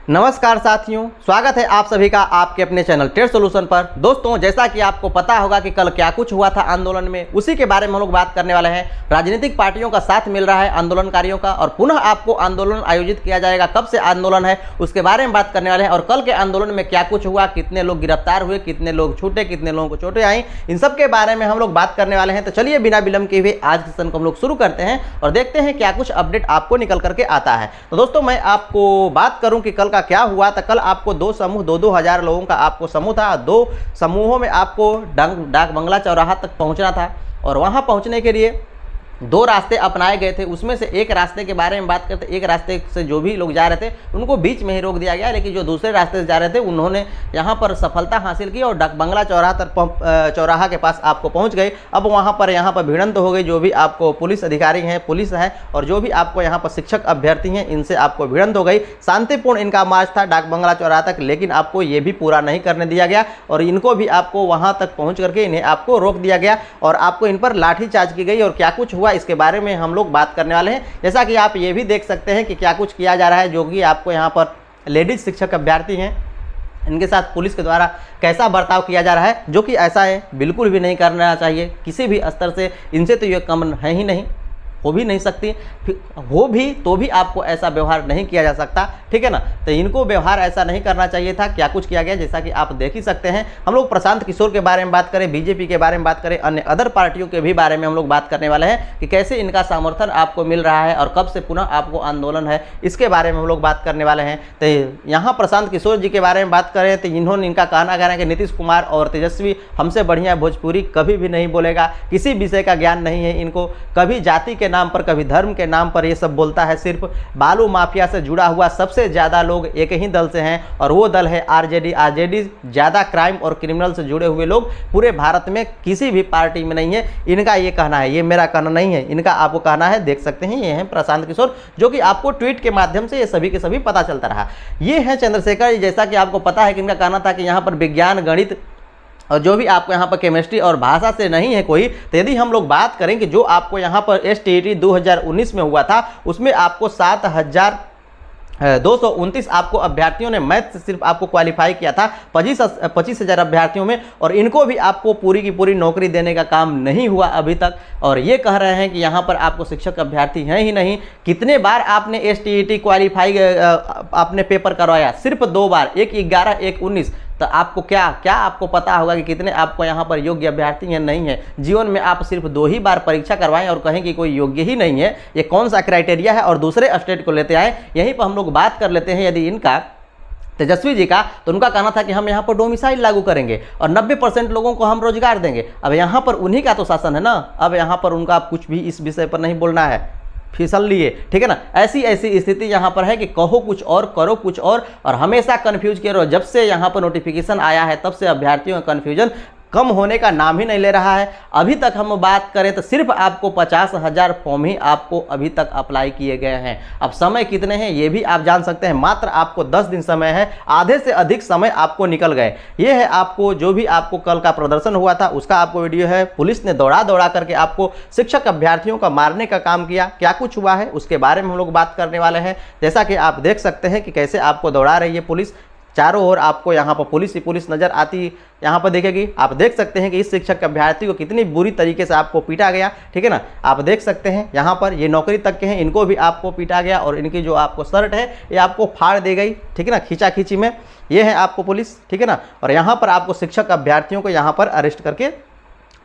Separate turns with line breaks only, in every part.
नमस्कार साथियों, स्वागत है आप सभी का आपके अपने चैनल ट्रेड सॉल्यूशन पर। दोस्तों, जैसा कि आपको पता होगा कि कल क्या कुछ हुआ था आंदोलन में, उसी के बारे में हम लोग बात करने वाले हैं। राजनीतिक पार्टियों का साथ मिल रहा है आंदोलनकारियों का, और पुनः आपको आंदोलन आयोजित किया जाएगा। कब से आंदोलन है उसके बारे में बात करने वाले हैं, और कल के आंदोलन में क्या कुछ हुआ, कितने लोग गिरफ्तार हुए, कितने लोग छूटे, कितने लोगों को चोटें आई, इन सब के बारे में हम लोग बात करने वाले हैं। तो चलिए बिना विलंब के हुए आज के सेशन को हम लोग शुरू करते हैं और देखते हैं क्या कुछ अपडेट आपको निकल करके आता है। तो दोस्तों, मैं आपको बात करूं कि कल का क्या हुआ। तो कल आपको दो समूह 2-2 हजार लोगों का आपको समूह था। 2 समूहों में आपको डाक बंगला चौराहा तक पहुंचना था, और वहां पहुंचने के लिए 2 रास्ते अपनाए गए थे। उसमें से एक रास्ते के बारे में बात करते, एक रास्ते से जो भी लोग जा रहे थे उनको बीच में ही रोक दिया गया, लेकिन जो दूसरे रास्ते से जा रहे थे उन्होंने यहाँ पर सफलता हासिल की और डाक बंगला चौराहा के पास आपको पहुँच गए। अब वहाँ पर भिड़ंत हो गई। जो भी आपको पुलिस अधिकारी हैं, पुलिस है, और जो भी आपको यहाँ पर शिक्षक अभ्यर्थी हैं, इनसे आपको भिड़ंत हो गई। शांतिपूर्ण इनका मार्च था डाक बंगला चौराहा तक, लेकिन आपको ये भी पूरा नहीं करने दिया गया, और इनको भी आपको वहाँ तक पहुँच करके इन्हें आपको रोक दिया गया, और आपको इन पर लाठीचार्ज की गई। और क्या कुछ हुआ इसके बारे में हम लोग बात करने वाले हैं। जैसा कि आप ये भी देख सकते हैं कि क्या कुछ किया जा रहा है, जो कि आपको यहाँ पर लेडीज शिक्षक अभ्यर्थी हैं, इनके साथ पुलिस के द्वारा कैसा बर्ताव किया जा रहा है, जो कि ऐसा है बिल्कुल भी नहीं करना चाहिए किसी भी स्तर से। इनसे तो ये कम है ही नहीं, हो भी नहीं सकती, हो भी तो भी आपको ऐसा व्यवहार नहीं किया जा सकता, ठीक है ना। तो इनको व्यवहार ऐसा नहीं करना चाहिए था। क्या कुछ किया गया जैसा कि आप देख ही सकते हैं। हम लोग प्रशांत किशोर के बारे में बात करें, बीजेपी के बारे में बात करें, अन्य अदर पार्टियों के भी बारे में हम लोग बात करने वाले हैं कि कैसे इनका समर्थन आपको मिल रहा है और कब से पुनः आपको आंदोलन है, इसके बारे में हम लोग बात करने वाले हैं। तो यहाँ प्रशांत किशोर जी के बारे में बात करें तो इनका कहना है कि नीतीश कुमार और तेजस्वी हमसे बढ़िया भोजपुरी कभी भी नहीं बोलेगा, किसी विषय का ज्ञान नहीं है इनको, कभी जाति के नाम पर, कभी धर्म के नाम पर ये सब बोलता है। सिर्फ बालू माफिया से जुड़ा हुआ सबसे ज्यादा लोग एक ही दल से हैं, और वो दल है आरजेडी। आरजेडी ज्यादा क्राइम और क्रिमिनल से जुड़े हुए लोग पूरे भारत में किसी भी पार्टी में नहीं है, इनका ये कहना है। ये मेरा कहना नहीं है, इनका आपको कहना है। देख सकते हैं ये हैं प्रशांत किशोर, जो कि आपको ट्वीट के माध्यम से ये सभी के सभी पता चलता रहा। ये है चंद्रशेखर, जैसा कि आपको पता है कि इनका कहना था कि यहाँ पर विज्ञान, गणित और जो भी आपको यहाँ पर केमिस्ट्री और भाषा से नहीं है कोई। तो यदि हम लोग बात करें कि जो आपको यहाँ पर STET 2019 में हुआ था, उसमें आपको 7,229 आपको अभ्यर्थियों ने मैथ से सिर्फ आपको क्वालिफाई किया था 25,000 अभ्यर्थियों में, और इनको भी आपको पूरी की पूरी नौकरी देने का काम नहीं हुआ अभी तक। और ये कह रहे हैं कि यहाँ पर आपको शिक्षक अभ्यर्थी हैं ही नहीं। कितने बार आपने STET क्वालिफाई आपने पेपर करवाया? सिर्फ 2 बार, एक 11, एक 19। तो आपको क्या आपको पता होगा कि कितने आपको यहाँ पर योग्य अभ्यर्थी हैं? नहीं है। जीवन में आप सिर्फ 2 ही बार परीक्षा करवाएं और कहें कि कोई योग्य ही नहीं है, ये कौन सा क्राइटेरिया है? और दूसरे स्टेट को लेते आए। यहीं पर हम लोग बात कर लेते हैं यदि इनका तेजस्वी जी का, तो उनका कहना था कि हम यहाँ पर डोमिसाइल लागू करेंगे और 90% लोगों को हम रोजगार देंगे। अब यहाँ पर उन्हीं का तो शासन है ना, अब यहाँ पर उनका कुछ भी इस विषय पर नहीं बोलना है, फिसल लिए, ठीक है ना। ऐसी स्थिति यहाँ पर है कि कहो कुछ और करो कुछ और हमेशा कंफ्यूज किए रहो। जब से यहाँ पर नोटिफिकेशन आया है तब से अभ्यर्थियों का कंफ्यूजन कम होने का नाम ही नहीं ले रहा है। अभी तक हम बात करें तो सिर्फ आपको 50,000 फॉर्म ही आपको अभी तक अप्लाई किए गए हैं। अब समय कितने हैं ये भी आप जान सकते हैं। मात्र आपको 10 दिन समय है, आधे से अधिक समय आपको निकल गए। ये है आपको जो भी आपको कल का प्रदर्शन हुआ था उसका आपको वीडियो है। पुलिस ने दौड़ा करके आपको शिक्षक अभ्यर्थियों का मारने का काम किया। क्या कुछ हुआ है उसके बारे में हम लोग बात करने वाले हैं। जैसा कि आप देख सकते हैं कि कैसे आपको दौड़ा रही है पुलिस, चारों ओर आपको यहाँ पर पुलिस ही पुलिस नजर आती यहाँ पर देखेगी। आप देख सकते हैं कि इस शिक्षक अभ्यर्थी को कितनी बुरी तरीके से आपको पीटा गया, ठीक है ना। आप देख सकते हैं यहाँ पर ये नौकरी तक के हैं, इनको भी आपको पीटा गया, और इनकी जो आपको शर्ट है ये आपको फाड़ दी गई, ठीक है ना, खींची में। ये है आपको पुलिस, ठीक है ना। और यहाँ पर आपको शिक्षक अभ्यर्थियों को यहाँ पर अरेस्ट करके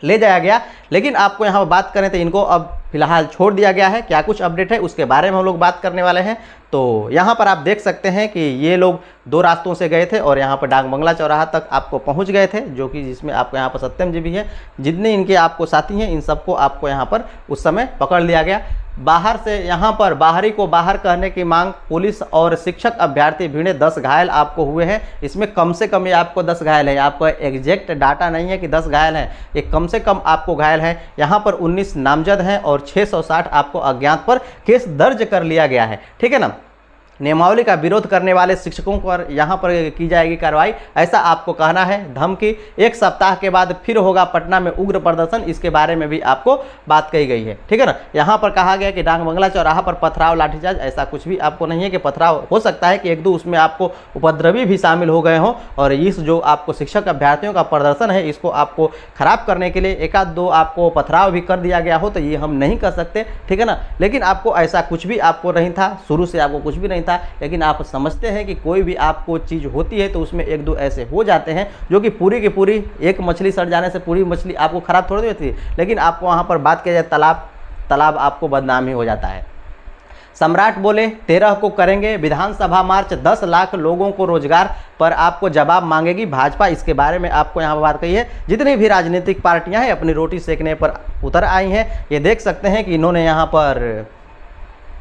ले जाया गया। लेकिन आपको यहाँ पर बात करें तो इनको अब फिलहाल छोड़ दिया गया है। क्या कुछ अपडेट है उसके बारे में हम लोग बात करने वाले हैं। तो यहाँ पर आप देख सकते हैं कि ये लोग 2 रास्तों से गए थे और यहाँ पर डाक बंगला चौराहा तक आपको पहुँच गए थे, जो कि जिसमें आपको यहाँ पर सत्यम जी भी है, जितने इनके आपको साथी हैं इन सबको आपको यहाँ पर उस समय पकड़ लिया गया। बाहर से यहाँ पर बाहरी को बाहर कहने की मांग, पुलिस और शिक्षक अभ्यर्थी भिड़े, 10 घायल आपको हुए हैं। इसमें कम से कम ये आपको 10 घायल है, आपको एग्जैक्ट डाटा नहीं है कि 10 घायल हैं, ये कम से कम आपको घायल हैं। यहाँ पर 19 नामजद हैं और 660 आपको अज्ञात पर केस दर्ज कर लिया गया है, ठीक है ना। नियमावली का विरोध करने वाले शिक्षकों पर यहाँ पर की जाएगी कार्रवाई, ऐसा आपको कहना है। धमकी, 1 सप्ताह के बाद फिर होगा पटना में उग्र प्रदर्शन, इसके बारे में भी आपको बात कही गई है, ठीक है ना। यहाँ पर कहा गया कि डांग बंगला चौराहा पर पथराव लाठीचार्ज, ऐसा कुछ भी आपको नहीं है कि पथराव, हो सकता है कि 1-2 उसमें आपको उपद्रवी भी शामिल हो गए हों और इस जो आपको शिक्षक अभ्यर्थियों का प्रदर्शन है इसको आपको खराब करने के लिए 1-2 आपको पथराव भी कर दिया गया हो, तो ये हम नहीं कर सकते, ठीक है ना। लेकिन आपको ऐसा कुछ भी आपको नहीं था, शुरू से आपको कुछ भी नहीं था, लेकिन आप समझते हैं कि कोई भी आपको चीज़ होती है तो उसमें 1-2 ऐसे हो जाते हैं जो कि पूरी की पूरी, एक मछली सड़ जाने से पूरी मछली आपको खराब थोड़ी होती है, लेकिन आपको वहाँ पर बात किया जाए तालाब आपको बदनाम ही हो जाता है। सम्राट बोले 13 को करेंगे विधानसभा मार्च, 10 लाख लोगों को रोजगार पर आपको जवाब मांगेगी भाजपा, इसके बारे में आपको यहाँ पर बात कही है। जितनी भी राजनीतिक पार्टियां हैं अपनी रोटी सेकने पर उतर आई हैं। ये देख सकते हैं कि इन्होंने यहाँ पर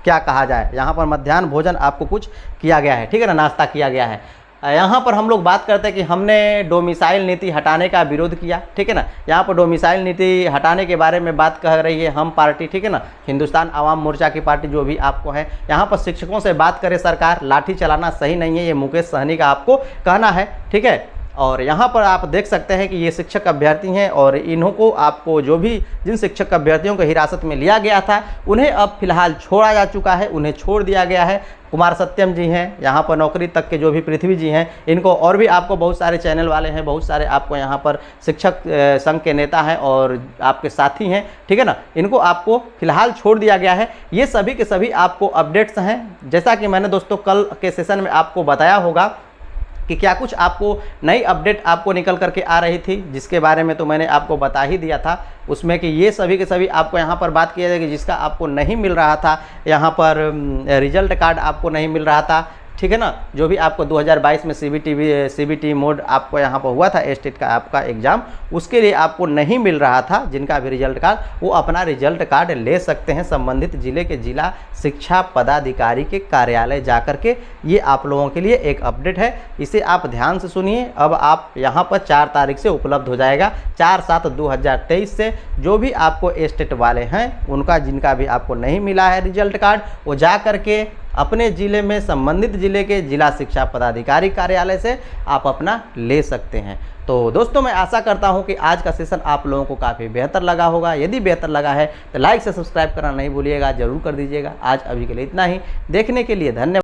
क्या कहा जाए, यहाँ पर मध्याह्न भोजन आपको कुछ किया गया है, ठीक है ना, नाश्ता किया गया है। यहाँ पर हम लोग बात करते हैं कि हमने डोमिसाइल नीति हटाने का विरोध किया, ठीक है ना। यहाँ पर डोमिसाइल नीति हटाने के बारे में बात कह रही है हम पार्टी, ठीक है ना, हिंदुस्तान आवाम मोर्चा की पार्टी जो भी आपको है। यहाँ पर शिक्षकों से बात करे सरकार, लाठी चलाना सही नहीं है, ये मुकेश सहनी का आपको कहना है, ठीक है। और यहाँ पर आप देख सकते हैं कि ये शिक्षक अभ्यर्थी हैं और इन्हों को आपको जो भी जिन शिक्षक अभ्यर्थियों को हिरासत में लिया गया था उन्हें अब फिलहाल छोड़ा जा चुका है, उन्हें छोड़ दिया गया है। कुमार सत्यम जी हैं, यहाँ पर नौकरी तक के जो भी पृथ्वी जी हैं, इनको और भी आपको बहुत सारे चैनल वाले हैं, बहुत सारे आपको यहाँ पर शिक्षक संघ के नेता हैं और आपके साथी हैं, ठीक है ना, इनको आपको फिलहाल छोड़ दिया गया है। ये सभी के सभी आपको अपडेट्स हैं। जैसा कि मैंने दोस्तों कल के सेशन में आपको बताया होगा कि क्या कुछ आपको नई अपडेट आपको निकल करके आ रही थी, जिसके बारे में तो मैंने आपको बता ही दिया था उसमें कि ये सभी के सभी आपको यहाँ पर बात किया जाएगी। जिसका आपको नहीं मिल रहा था, यहाँ पर रिजल्ट कार्ड आपको नहीं मिल रहा था, ठीक है ना, जो भी आपको 2022 में CBT मोड आपको यहाँ पर हुआ था स्टेट का आपका एग्ज़ाम, उसके लिए आपको नहीं मिल रहा था, जिनका भी रिजल्ट कार्ड, वो अपना रिजल्ट कार्ड ले सकते हैं संबंधित जिले के जिला शिक्षा पदाधिकारी के कार्यालय जाकर के। ये आप लोगों के लिए एक अपडेट है, इसे आप ध्यान से सुनिए। अब आप यहाँ पर 4 तारीख से उपलब्ध हो जाएगा, 4/7/2023 से जो भी आपको स्टेट वाले हैं उनका, जिनका भी आपको नहीं मिला है रिजल्ट कार्ड, वो जा करके अपने ज़िले में संबंधित ज़िले के जिला शिक्षा पदाधिकारी कार्यालय से आप अपना ले सकते हैं। तो दोस्तों मैं आशा करता हूं कि आज का सेशन आप लोगों को काफ़ी बेहतर लगा होगा। यदि बेहतर लगा है तो लाइक से सब्सक्राइब करना नहीं भूलिएगा, ज़रूर कर दीजिएगा। आज अभी के लिए इतना ही, देखने के लिए धन्यवाद।